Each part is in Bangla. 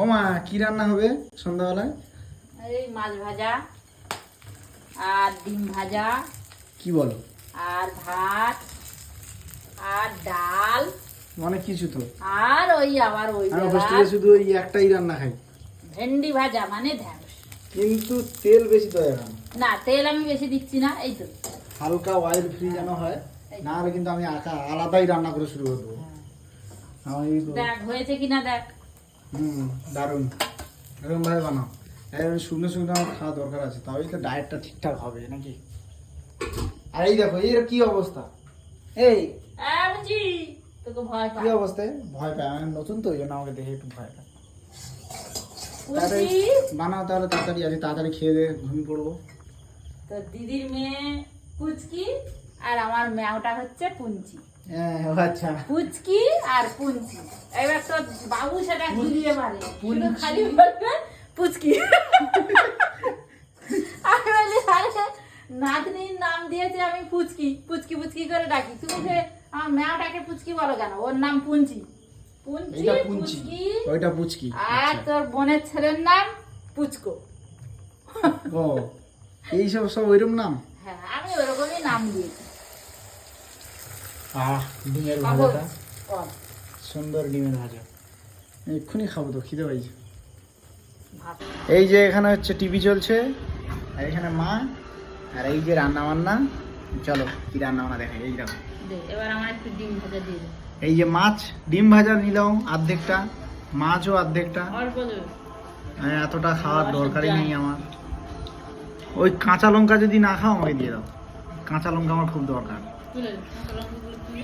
ও মা, কি রান্না হবে সন্ধ্যাবেলায়? এই মাছ ভাজা আর ডিম ভাজা। কি বলো? আর ভাত আর ডাল, অনেক কিছু তো। আর ওই আবার ওই আমি হোস্টেলে শুধু ওই একটাই রান্না খাই, ভেন্ডি ভাজা মানে ঢ্যাঁড়স। কিন্তু তেল বেশি তো এখন। না, তেল আমি বেশি দিচ্ছি না, এই তো হালকা অয়েল ফ্রি যেন হয়, না হলে কিন্তু আমি আলাদাই রান্না করে শুরু করে দেবো। দেখ হয়েছে কিনা দেখ। দারুণ, এরকম ভাবে বানাও। শুকনো শুকনো আমার খাওয়া দরকার আছে, তাহলে তো ডায়েটটা ঠিকঠাক হবে নাকি। আর এই দেখো এর কি অবস্থা, এই বুঝি তোকে ভয় কি পাই। অবস্থায় ভয় পায়, আমি নতুন তো, ওই জন্য আমাকে দেখে একটু ভয় পায়। বুঝি বানাও তাহলে তাড়াতাড়ি, আজ তাড়াতাড়ি খেয়ে দিয়ে ঘুমিয়ে পড়বো। তোর দিদির মেয়ে পুচকি আর আমার মেয়েটা হচ্ছে পুঞ্চি। হ্যাঁ, আচ্ছা। পুচকি আর পুঞ্চি, এবার তোর বাবু সেটা ঘুরিয়ে মারে, শুধু পুঞ্চি। খালি বলবে পুচকি। আমি বলি আরে নাতনির নাম দিয়েছে আমি পুচকি, পুচকি পুচকি করে ডাকি, তুমি যে আমার মেয়েটাকে পুচকি বলো কেন? ওর নাম পুঞ্চি। পুঞ্চি এইটা পুঞ্চি, পুচকি ওইটা পুচকি। আর আচ্ছা। তোর বোনের ছেলের নাম পুচকো। ও, এইসব সব ওইরকম নাম। হ্যাঁ, আমি ওরকমই নাম দিয়েছি। ডিমের কাগজ ভাজাটা কর। সুন্দর, ডিমের ভাজা এক্ষুনি খাবো তো, খিদে পাইছে। ভাত। এই যে এখানে হচ্ছে টিভি চলছে, আর এখানে মা, আর এই যে রান্না বান্না। চলো কি রান্না বান্না দেখাই। এই দেখো, দে, এবার আমার একটু ডিম ভাজা দিয়ে দে। এই যে মাছ, ডিম ভাজা নিলাম অর্ধেকটা, মাছও অর্ধেকটা। অল্প দেবে। এতটা খাওয়ার দরকারই নেই আমার। ওই কাঁচা লঙ্কা যদি না খাও আমাকে দিয়ে দাও, কাঁচা লঙ্কা আমার খুব দরকার। তুলে দে, কাঁচা লঙ্কাগুলো তুলে।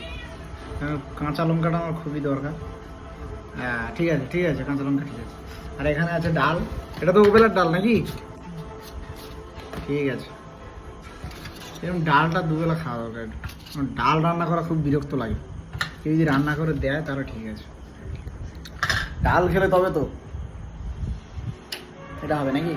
কাঁচা লঙ্কাটা আমার খুবই দরকার। হ্যাঁ ঠিক আছে, ঠিক আছে, কাঁচা লঙ্কা ঠিক আছে। আর এখানে আছে ডাল, এটা তো ওবেলার ডাল নাকি? ঠিক আছে, এরকম ডালটা দুবেলা খাওয়া দরকার। ডাল রান্না করা খুব বিরক্ত লাগে, কেউ যদি রান্না করে দেয় তাহলে ঠিক আছে। ডাল খেলে তবে তো এটা হবে নাকি।